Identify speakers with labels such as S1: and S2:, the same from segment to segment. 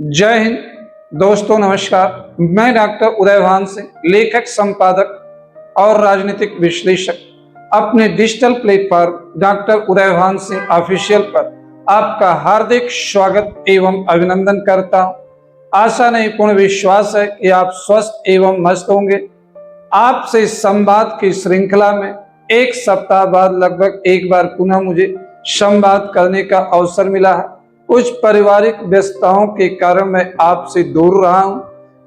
S1: जय हिंद दोस्तों, नमस्कार। मैं डॉक्टर उदयभान सिंह, लेखक, संपादक और राजनीतिक विश्लेषक, अपने digital platform doctor Udaybhan Singh official पर आपका हार्दिक स्वागत एवं अभिनंदन करता हूं। आशा नहीं पूर्ण विश्वास है कि आप स्वस्थ एवं मस्त होंगे। आपसे संवाद की श्रृंखला में एक सप्ताह बाद लगभग एक बार पुनः मुझे संवाद करने का अवसर मिला है। कुछ पारिवारिक व्यस्तताओं के कारण मैं आपसे दूर रहा हूं,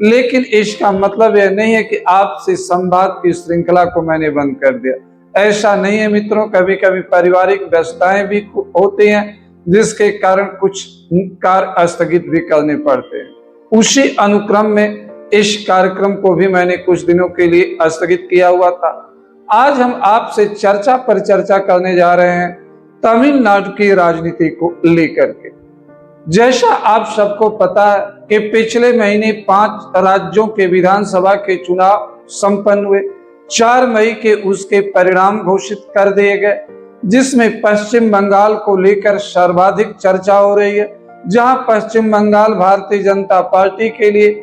S1: लेकिन इसका मतलब यह नहीं है कि आपसे संवाद की श्रृंखला को मैंने बंद कर दिया। ऐसा नहीं है मित्रों, कभी कभी पारिवारिक व्यस्तताएं भी होती हैं जिसके कारण कुछ कार्य स्थगित भी करने पड़ते हैं। उसी अनुक्रम में इस कार्यक्रम को भी मैंने कुछ दिनों के लिए स्थगित किया हुआ था। आज हम आपसे चर्चा पर चर्चा करने जा रहे हैं तमिलनाडु की राजनीति को लेकर के। जैसा आप सबको पता है कि पिछले महीने 5 राज्यों के विधानसभा के चुनाव संपन्न हुए। 4 मई के उसके परिणाम घोषित कर दिए गए, जिसमें पश्चिम बंगाल को लेकर सर्वाधिक चर्चा हो रही है। जहां पश्चिम बंगाल भारतीय जनता पार्टी के लिए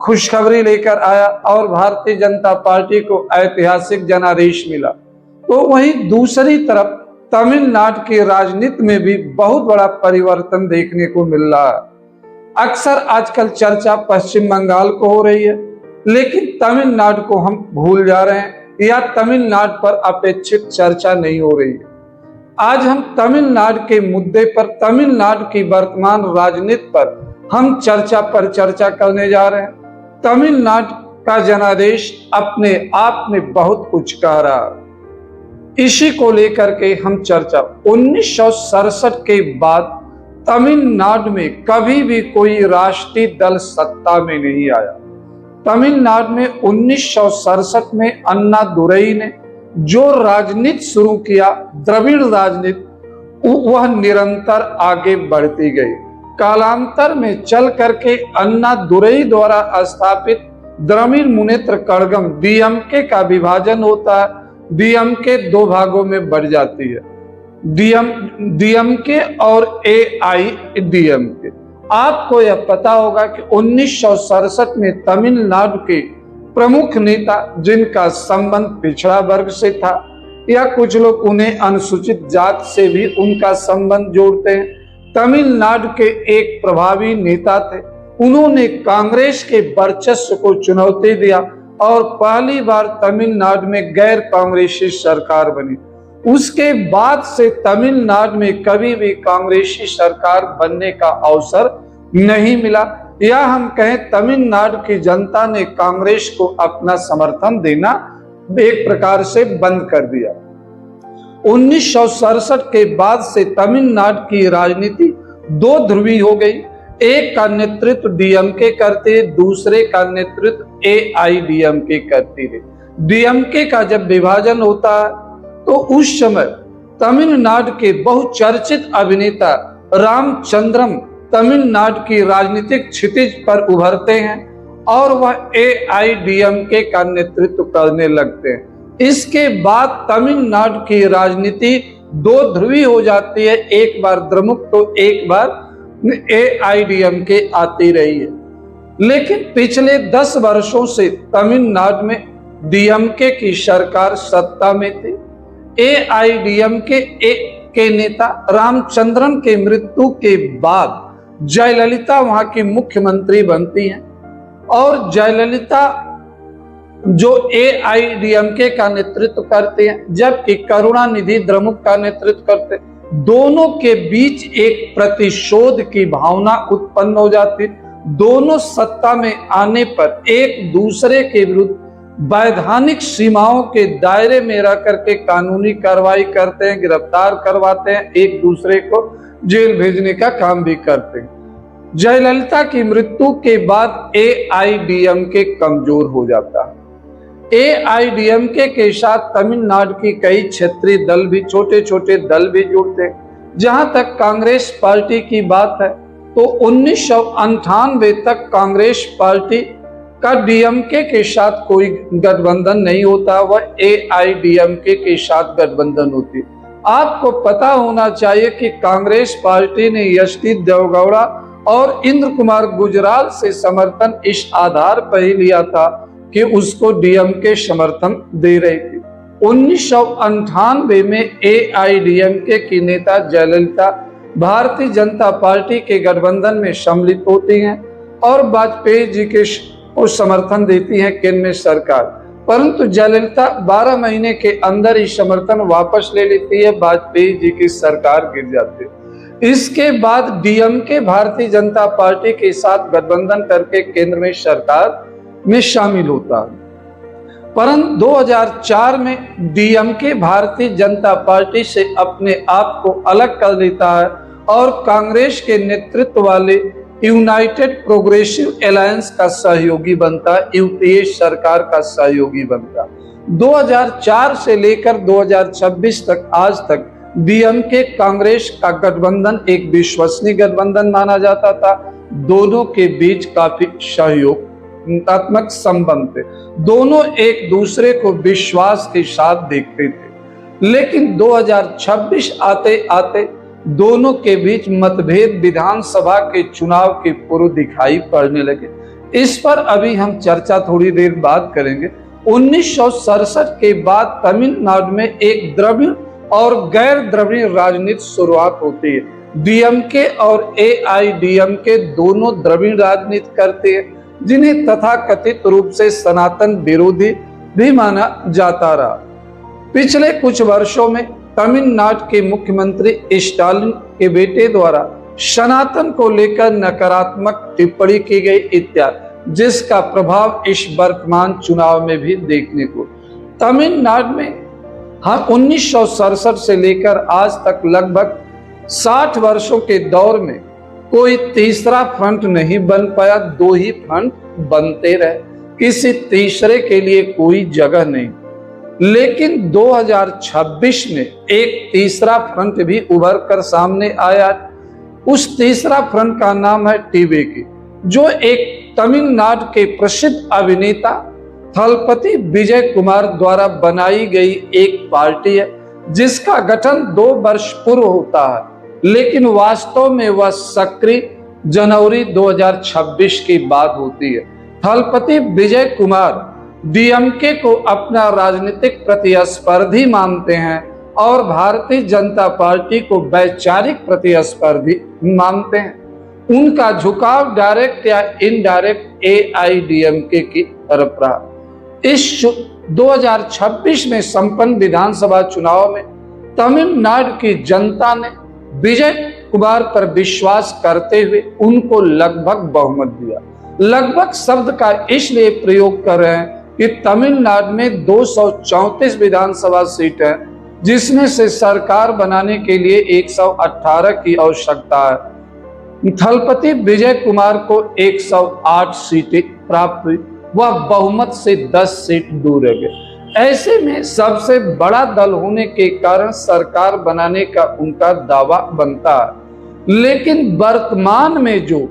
S1: खुशखबरी लेकर आया और भारतीय जनता पार्टी को ऐतिहासिक जनादेश मिला, तो वहीं दूसरी तरफ तमिलनाडु की राजनीति में भी बहुत बड़ा परिवर्तन देखने को मिल रहा है। अक्सर आजकल चर्चा पश्चिम बंगाल को हो रही है, लेकिन तमिलनाडु को हम भूल जा रहे हैं या तमिलनाडु पर अपेक्षित चर्चा नहीं हो रही है। आज हम तमिलनाडु के मुद्दे पर, तमिलनाडु की वर्तमान राजनीति पर हम चर्चा पर चर्चा करने जा रहे हैं। तमिलनाडु का जनादेश अपने आप में बहुत कुछ कह रहा है। इसी को लेकर के हम चर्चा 1967 के बाद तमिलनाडु में कभी भी कोई राष्ट्रीय दल सत्ता में नहीं आया। तमिलनाडु में 1967 में अन्नादुरई ने जो राजनीति शुरू किया, द्रविड़ राजनीति, वह निरंतर आगे बढ़ती गई। कालांतर में चल करके अन्नादुरई द्वारा स्थापित द्रविड़ मुनेत्र कड़गम डीएमके का विभाजन होता है। डीएमके 2 भागों में बढ़ जाती है, डीएमके और एआईडीएमके। आपको यह पता होगा कि 1967 में तमिलनाडु के प्रमुख नेता, जिनका संबंध पिछड़ा वर्ग से था, या कुछ लोग उन्हें अनुसूचित जाति से भी उनका संबंध जोड़ते हैं, तमिलनाडु के एक प्रभावी नेता थे। उन्होंने कांग्रेस के वर्चस्व को चुनौती दिया और पहली बार तमिलनाडु में गैर कांग्रेसी सरकार बनी। उसके बाद से तमिलनाडु में कभी भी कांग्रेसी सरकार बनने का अवसर नहीं मिला, या हम कहें तमिलनाडु की जनता ने कांग्रेस को अपना समर्थन देना एक प्रकार से बंद कर दिया। 1967 के बाद से तमिलनाडु की राजनीति 2 ध्रुवी हो गई। एक का नेतृत्व डीएमके करती है, दूसरे का नेतृत्व एआईडीएमके करती है। डीएमके का जब विभाजन होता है तो उस समय तमिलनाडु के बहुचर्चित अभिनेता रामचंद्रम तमिलनाडु की राजनीतिक क्षितिज पर उभरते हैं और वह एआईडीएमके का नेतृत्व करने लगते हैं। इसके बाद तमिलनाडु की राजनीति 2 ध्रुवी हो जाती है, एक बार द्रमुक तो एक बार एआईडीएमके आती रही है। लेकिन पिछले 10 वर्षों से तमिलनाडु में डीएमके की सरकार सत्ता में थी। एआईडीएमके के नेता रामचंद्रन के मृत्यु के बाद जयललिता वहां की मुख्यमंत्री बनती हैं और जयललिता जो एआईडीएमके का नेतृत्व करते हैं, जबकि करुणानिधि द्रमुक का नेतृत्व करते हैं। दोनों के बीच एक प्रतिशोध की भावना उत्पन्न हो जाती। दोनों सत्ता में आने पर एक दूसरे के विरुद्ध वैधानिक सीमाओं के दायरे में रह करके कानूनी कार्रवाई करते हैं, गिरफ्तार करवाते हैं, एक दूसरे को जेल भेजने का काम भी करते हैं। जयललिता की मृत्यु के बाद एआईडीएमके कमजोर हो जाता है। एआईडीएमके के साथ तमिलनाडु की कई क्षेत्रीय दल भी, छोटे छोटे दल भी जुड़ते हैं। जहां तक कांग्रेस पार्टी की बात है तो 1998 तक कांग्रेस पार्टी का डीएमके के साथ कोई गठबंधन नहीं होता, वह एआईडीएमके के साथ गठबंधन होती। आपको पता होना चाहिए कि कांग्रेस पार्टी ने एचडी देवेगौड़ा और इंद्र कुमार गुजराल से समर्थन इस आधार पर ही लिया था कि उसको डीएमके समर्थन दे रही थी। 1998 में एआईडीएमके की नेता जयललिता भारतीय जनता पार्टी के गठबंधन में सम्मिलित होती हैं और वाजपेयी जी के को समर्थन देती है केंद्र सरकार, परंतु जयललिता 12 महीने के अंदर ही समर्थन वापस ले लेती है, वाजपेयी जी की सरकार गिर जाती है। इसके बाद डीएमके भारतीय जनता पार्टी के साथ गठबंधन करके केंद्र में सरकार में शामिल होता है, परंतु 2004 में डीएमके भारतीय जनता पार्टी से अपने आप को अलग कर लेता है और कांग्रेस के नेतृत्व वाले यूनाइटेड प्रोग्रेसिव अलायंस का सहयोगी बनता है, यूपीए सरकार का सहयोगी बनता है। 2004 से लेकर 2026 तक आज तक डीएमके कांग्रेस का गठबंधन एक विश्वसनीय गठबंधन माना जाता था। दोनों के बीच काफी सहयोगात्मक संबंध थे, दोनों एक दूसरे को विश्वास के साथ देखते थे। लेकिन 2026 आते आते दोनों के बीच मतभेद विधानसभा के चुनाव के पूर्व दिखाई पड़ने लगे। इस पर अभी हम चर्चा थोड़ी देर बाद करेंगे। 1967 के बाद तमिलनाडु में एक द्रविड़ और गैर द्रविड़ राजनीति शुरुआत होती है। डीएमके और एआईडीएमके दोनों द्रविड़ राजनीति करते हैं, जिन्हें तथाकथित रूप से सनातन विरोधी भी माना जाता रहा। पिछले कुछ वर्षों में तमिलनाडु के मुख्यमंत्री स्टालिन के बेटे द्वारा सनातन को लेकर नकारात्मक टिप्पणी की गई इत्यादि, जिसका प्रभाव इस वर्तमान चुनाव में भी देखने को। तमिलनाडु में 1967 से लेकर आज तक लगभग 60 वर्षों के दौर में कोई तीसरा फ्रंट नहीं बन पाया, दो ही फ्रंट बनते रहे, किसी तीसरे के लिए कोई जगह नहीं। लेकिन 2026 में एक तीसरा फ्रंट भी उभर कर सामने आया। उस तीसरा फ्रंट का नाम है टीवीके, जो एक तमिलनाडु के प्रसिद्ध अभिनेता थलपति विजय कुमार द्वारा बनाई गई एक पार्टी है, जिसका गठन 2 वर्ष पूर्व होता है, लेकिन वास्तव में वह सक्रिय जनवरी 2026 की बात होती है। थलपति विजय कुमार डीएमके को अपना राजनीतिक प्रतिस्पर्धी मानते हैं और भारतीय जनता पार्टी को वैचारिक प्रतिस्पर्धी मानते हैं। उनका झुकाव डायरेक्ट या इनडायरेक्ट एआईडीएमके की तरफ रहा। इस 2026 में संपन्न विधानसभा चुनाव में तमिलनाडु की जनता ने विजय कुमार पर विश्वास करते हुए उनको लगभग बहुमत दिया। लगभग शब्द का इसलिए प्रयोग कर रहे हैं कि तमिलनाडु में 234 विधानसभा सीट है, जिसमें से सरकार बनाने के लिए 118 की आवश्यकता है। थलपति विजय कुमार को 108 सीटें प्राप्त हुई, वह बहुमत से 10 सीट दूर रह गए। ऐसे में सबसे बड़ा दल होने के कारण सरकार बनाने का उनका दावा बनता है। लेकिन वर्तमान में जो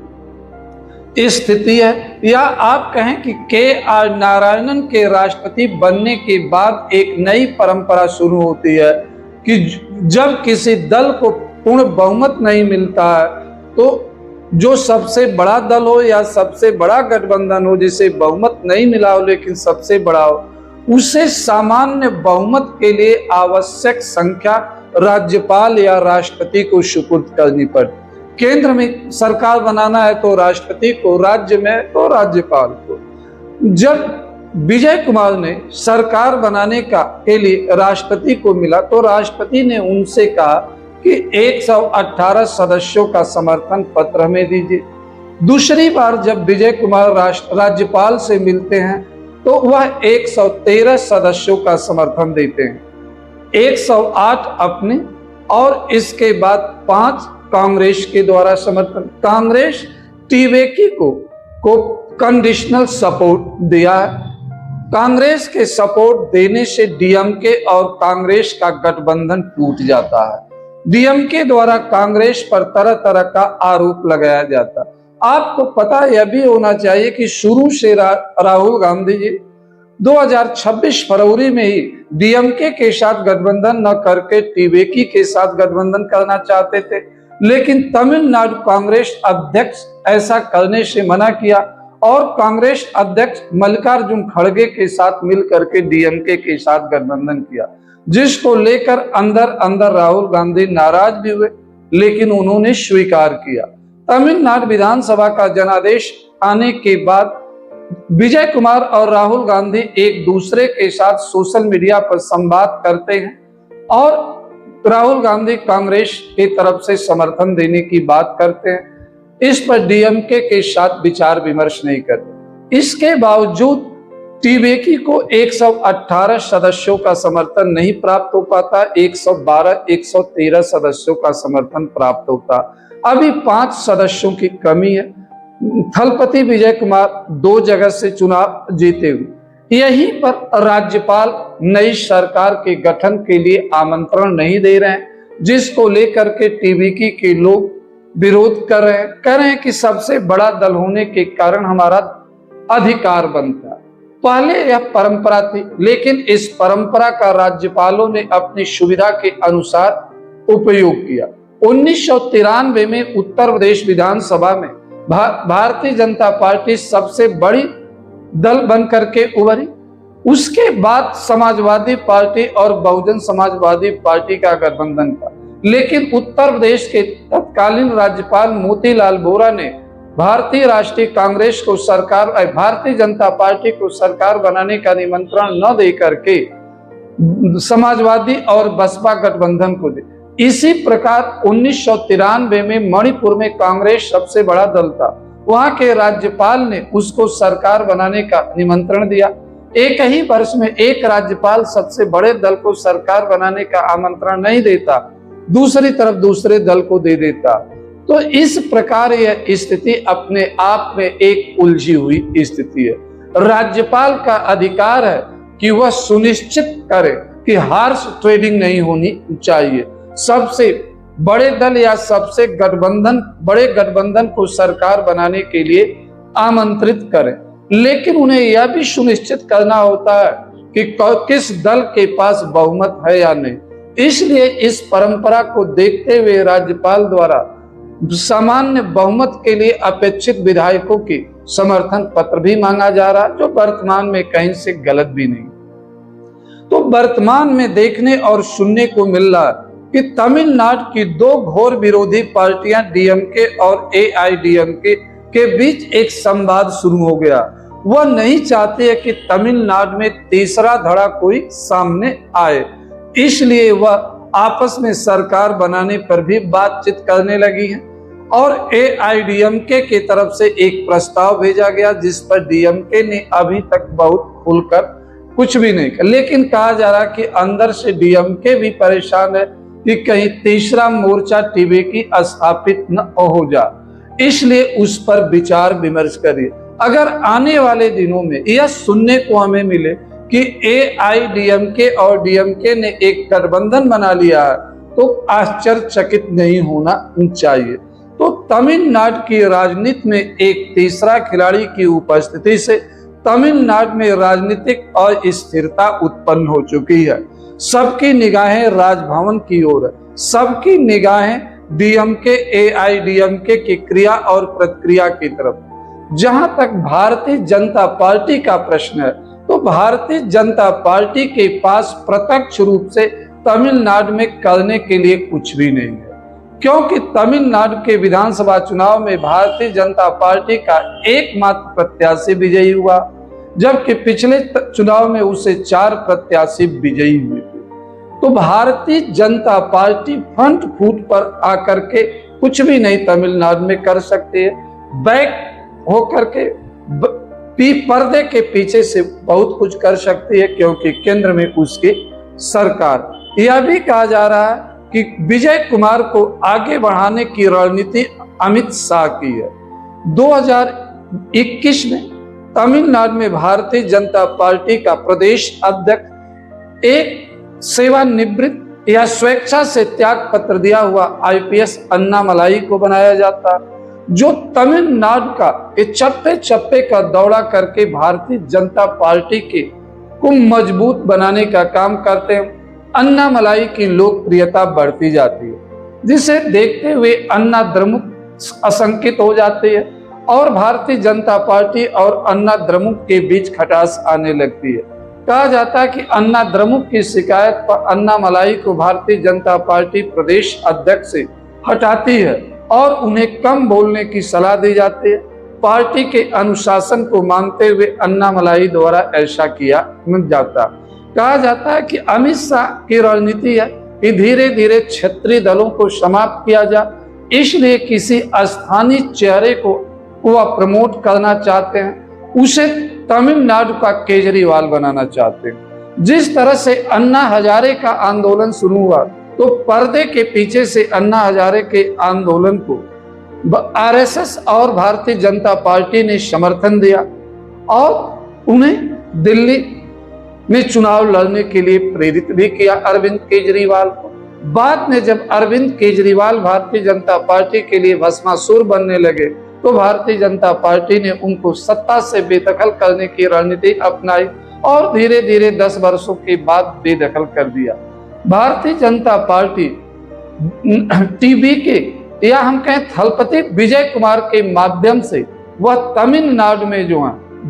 S1: स्थिति है, या आप कहें कि के.आर. नारायणन के राष्ट्रपति बनने के बाद एक नई परंपरा शुरू होती है कि जब किसी दल को पूर्ण बहुमत नहीं मिलता है, तो जो सबसे बड़ा दल हो या सबसे बड़ा गठबंधन हो, जिसे बहुमत नहीं मिला हो लेकिन सबसे बड़ा हो, उसे सामान्य बहुमत के लिए आवश्यक संख्या राज्यपाल या राष्ट्रपति को सुपुर्द करनी पड़ती। केंद्र में सरकार बनाना है तो राष्ट्रपति को, राज्य में तो राज्यपाल को। जब विजय कुमार ने सरकार बनाने के लिए राष्ट्रपति को मिला, तो राष्ट्रपति ने उनसे कहा कि 118 सदस्यों का समर्थन पत्र हमें दीजिए। दूसरी बार जब विजय कुमार राज्यपाल से मिलते हैं, तो वह 113 सदस्यों का समर्थन देते हैं, 108 अपने और इसके बाद 5 कांग्रेस के द्वारा समर्थन। कांग्रेस टीवीके को कंडीशनल सपोर्ट दिया है। कांग्रेस के सपोर्ट देने से डीएमके और कांग्रेस का गठबंधन टूट जाता है। डीएमके द्वारा कांग्रेस पर तरह तरह का आरोप लगाया जाता है। आपको पता यह भी होना चाहिए कि शुरू से राहुल गांधी जी 2026 फरवरी में ही डीएमके के साथ गठबंधन न करके टीवीके के साथ गठबंधन करना चाहते थे, लेकिन तमिलनाडु कांग्रेस अध्यक्ष ऐसा करने से मना किया और कांग्रेस अध्यक्ष मल्लिकार्जुन खड़गे के साथ मिलकर के डीएमके के साथ गठबंधन किया, जिसको लेकर अंदर अंदर राहुल गांधी नाराज भी हुए, लेकिन उन्होंने स्वीकार किया। तमिलनाडु विधानसभा का जनादेश आने के बाद विजय कुमार और राहुल गांधी एक दूसरे के साथ सोशल मीडिया पर संवाद करते हैं और राहुल गांधी कांग्रेस की तरफ से समर्थन देने की बात करते हैं। इस पर डीएमके के साथ विचार विमर्श नहीं करते। इसके बावजूद टीबीके को 118 सदस्यों का समर्थन नहीं प्राप्त हो पाता, 112-113 सदस्यों का समर्थन प्राप्त होता। अभी 5 सदस्यों की कमी है। थलपति विजय कुमार 2 जगह से चुनाव जीते हुए, यहीं पर राज्यपाल नई सरकार के गठन के लिए आमंत्रण नहीं दे रहे हैं, जिसको लेकर के टीबीके के लोग विरोध कर रहे हैं कि सबसे बड़ा दल होने के कारण हमारा अधिकार बनता है। पहले यह परंपरा थी, लेकिन इस परंपरा का राज्यपालों ने अपनी सुविधा के अनुसार उपयोग किया। 1993 में उत्तर प्रदेश विधानसभा में भारतीय जनता पार्टी सबसे बड़ी दल बनकर के उभरी। उसके बाद समाजवादी पार्टी और बहुजन समाजवादी पार्टी का गठबंधन था, लेकिन उत्तर प्रदेश के तत्कालीन राज्यपाल मोतीलाल वोरा ने भारतीय राष्ट्रीय कांग्रेस को भारतीय जनता पार्टी को सरकार बनाने का निमंत्रण न देकर के समाजवादी और बसपा गठबंधन को दे। इसी प्रकार 1993 में मणिपुर में कांग्रेस सबसे बड़ा दल था, वहां के राज्यपाल ने उसको सरकार बनाने का निमंत्रण दिया। एक ही वर्ष में एक राज्यपाल सबसे बड़े दल को सरकार बनाने का आमंत्रण नहीं देता, दूसरी तरफ दूसरे दल को दे देता। तो इस प्रकार यह स्थिति अपने आप में एक उलझी हुई स्थिति है। राज्यपाल का अधिकार है कि वह सुनिश्चित करे कि हार्श ट्रेडिंग नहीं होनी चाहिए, सबसे बड़े दल या सबसे बड़े गठबंधन को सरकार बनाने के लिए आमंत्रित करें, लेकिन उन्हें यह भी सुनिश्चित करना होता है कि किस दल के पास बहुमत है या नहीं। इसलिए इस परंपरा को देखते हुए राज्यपाल द्वारा सामान्य बहुमत के लिए अपेक्षित विधायकों की समर्थन पत्र भी मांगा जा रहा, जो वर्तमान में कहीं से गलत भी नहीं। तो वर्तमान में देखने और सुनने को मिल रहा कि तमिलनाडु की 2 घोर विरोधी पार्टियां डीएमके और एआईडीएमके के बीच एक संवाद शुरू हो गया। वह नहीं चाहते कि तमिलनाडु में तीसरा धड़ा कोई सामने आए, इसलिए वह आपस में सरकार बनाने पर भी बातचीत करने लगी है और एआईडीएमके की तरफ से एक प्रस्ताव भेजा गया, जिस पर डीएमके ने अभी तक बहुत खुलकर कुछ भी नहीं किया। लेकिन कहा जा रहा कि अंदर से डीएमके भी परेशान है कि कहीं तीसरा मोर्चा टीबीके स्थापित न हो जा, इसलिए उस पर विचार विमर्श करिए। अगर आने वाले दिनों में यह सुनने को हमें मिले कि एआईडीएमके और डीएमके ने एक गठबंधन बना लिया है, तो आश्चर्यचकित नहीं होना चाहिए। तो तमिलनाडु की राजनीति में एक तीसरा खिलाड़ी की उपस्थिति से तमिलनाडु में राजनीतिक अस्थिरता उत्पन्न हो चुकी है। सबकी निगाहें राजभवन की ओर है, सबकी निगाहें डीएमके एआईडीएमके की क्रिया और प्रतिक्रिया की तरफ। जहां तक भारतीय जनता पार्टी का प्रश्न है, तो भारतीय जनता पार्टी के पास प्रत्यक्ष रूप से तमिलनाडु में करने के लिए कुछ भी नहीं है, क्योंकि तमिलनाडु के विधानसभा चुनाव में भारतीय जनता पार्टी का एकमात्र प्रत्याशी विजयी हुआ, जबकि पिछले चुनाव में उसे 4 प्रत्याशी विजयी हुए थे। तो Bharatiya Janata party front foot पर आकर के कुछ भी नहीं तमिलनाडु में कर सकती है, बैक होकर के पर्दे के पीछे से बहुत कुछ कर सकती है, क्योंकि केंद्र में उसकी सरकार। यह भी कहा जा रहा है कि विजय कुमार को आगे बढ़ाने की रणनीति अमित शाह की है। 2021 में तमिलनाडु में भारतीय जनता पार्टी का प्रदेश अध्यक्ष एक सेवानिवृत्त या स्वेच्छा से त्याग पत्र दिया हुआ आईपीएस अन्नामलाई को बनाया जाता, जो तमिलनाडु का चप्पे चप्पे का दौरा करके भारतीय जनता पार्टी के को मजबूत बनाने का काम करते हैं। अन्नामलाई की लोकप्रियता बढ़ती जाती है। जिसे देखते हुए अन्ना द्रमुक आशंकित हो जाती है और भारतीय जनता पार्टी और अन्ना द्रमुक के बीच खटास आने लगती है। कहा जाता है कि अन्ना द्रमुक की शिकायत पर अन्नामलाई को भारतीय जनता पार्टी प्रदेश अध्यक्ष से हटाती है और उन्हें कम बोलने की सलाह दी जाती है। पार्टी के अनुशासन को मानते हुए अन्नामलाई द्वारा ऐसा किया जाता। कहा जाता है कि अमित शाह की रणनीति है कि धीरे धीरे क्षेत्रीय दलों को समाप्त किया जाए, इसलिए किसी स्थानीय चेहरे को वह प्रमोट करना चाहते हैं, उसे तमिलनाडु का केजरीवाल बनाना चाहते हैं। जिस तरह से अन्ना हजारे का आंदोलन शुरू हुआ तो पर्दे के पीछे से अन्ना हजारे के आंदोलन को आरएसएस और भारतीय जनता पार्टी ने समर्थन दिया और उन्हें दिल्ली में चुनाव लड़ने के लिए प्रेरित भी किया अरविंद केजरीवाल को। बाद में जब अरविंद केजरीवाल भारतीय जनता पार्टी के लिए भस्मासुर बनने लगे तो भारतीय जनता पार्टी ने उनको सत्ता से बेदखल करने की रणनीति अपनाई और धीरे धीरे 10 वर्षों के बाद बेदखल कर दिया। भारतीय जनता पार्टी टीबी के या हम कहें थलपति विजय कुमार के माध्यम से वह तमिलनाडु में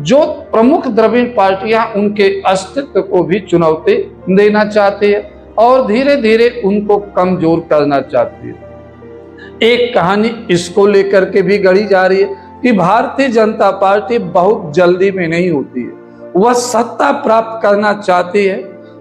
S1: जो प्रमुख द्रविड़ पार्टियां उनके अस्तित्व को भी चुनौती देना चाहती है और धीरे धीरे उनको कमजोर करना चाहती है। एक कहानी इसको लेकर के भी गढ़ी जा रही है कि भारतीय जनता पार्टी बहुत जल्दी में नहीं होती है, वह सत्ता प्राप्त करना चाहती है,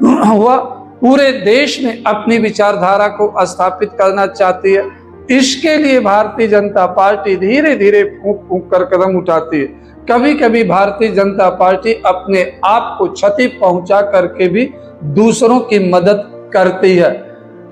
S1: वह पूरे देश में अपनी विचारधारा को स्थापित करना चाहती है। इसके लिए भारतीय जनता पार्टी धीरे धीरे फूंक फूंक कर कदम उठाती है। कभी कभी भारतीय जनता पार्टी अपने आप को क्षति पहुंचा करके भी दूसरों की मदद करती है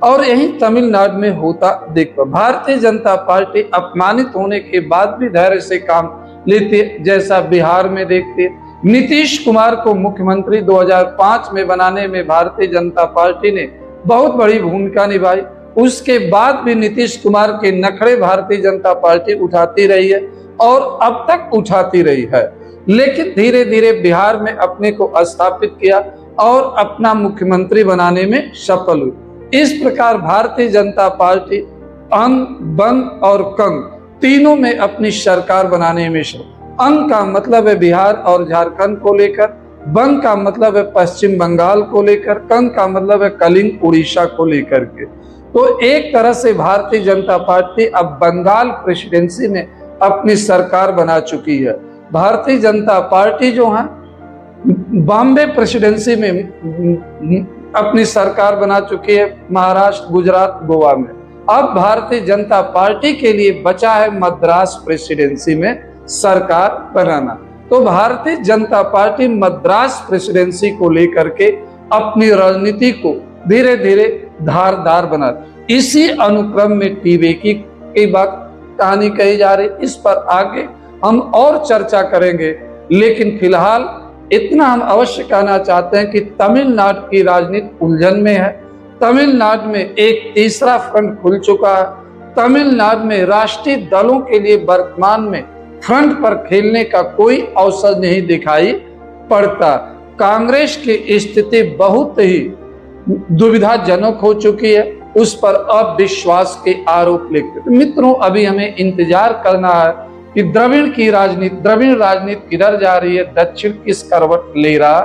S1: और यही तमिलनाडु में होता देखो। भारतीय जनता पार्टी अपमानित होने के बाद भी धैर्य से काम लेती है, जैसा बिहार में देखती है। नीतीश कुमार को मुख्यमंत्री 2005 में बनाने में भारतीय जनता पार्टी ने बहुत बड़ी भूमिका निभाई। उसके बाद भी नीतीश कुमार के नखरे भारतीय जनता पार्टी उठाती रही है और अब तक उठाती रही है, लेकिन धीरे धीरे बिहार में अपने को स्थापित किया और अपना मुख्यमंत्री बनाने में सफल हुई। इस प्रकार भारतीय जनता पार्टी अंग, बंग और कंग तीनों में अपनी सरकार बनाने में अंग का मतलब है बिहार और झारखंड को लेकर, बंग का मतलब है पश्चिम बंगाल को लेकर, कंग का मतलब है कलिंग उड़ीसा को लेकर के। तो एक तरह से भारतीय जनता पार्टी अब बंगाल प्रेसिडेंसी में अपनी सरकार बना चुकी है। भारतीय जनता पार्टी जो है बॉम्बे प्रेसिडेंसी में अपनी सरकार बना चुकी है, महाराष्ट्र, गुजरात, गोवा में। अब भारतीय जनता पार्टी के लिए बचा है मद्रास प्रेसिडेंसी में सरकार बनाना। तो भारतीय जनता पार्टी मद्रास प्रेसिडेंसी को लेकर के अपनी रणनीति को धीरे धीरे धारदार बना। इसी अनुक्रम में टीबी की बात कहानी कही जा रही, इस पर आगे हम और चर्चा करेंगे, लेकिन फिलहाल इतना हम अवश्य कहना चाहते हैं कि तमिलनाडु की राजनीति उलझन में है। तमिलनाडु में एक तीसरा फ्रंट खुल चुका है। तमिलनाडु में राष्ट्रीय दलों के लिए वर्तमान में फ्रंट पर खेलने का कोई अवसर नहीं दिखाई पड़ता। कांग्रेस की स्थिति बहुत ही दुविधाजनक हो चुकी है, उस पर अविश्वास के आरोप लेकर। मित्रों, अभी हमें इंतजार करना है कि द्रविड़ राजनीति किधर जा रही है, दक्षिण किस करवट ले रहा।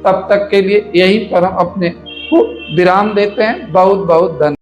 S1: तब तक के लिए यहीं पर हम अपने को विराम देते हैं। बहुत बहुत धन्यवाद।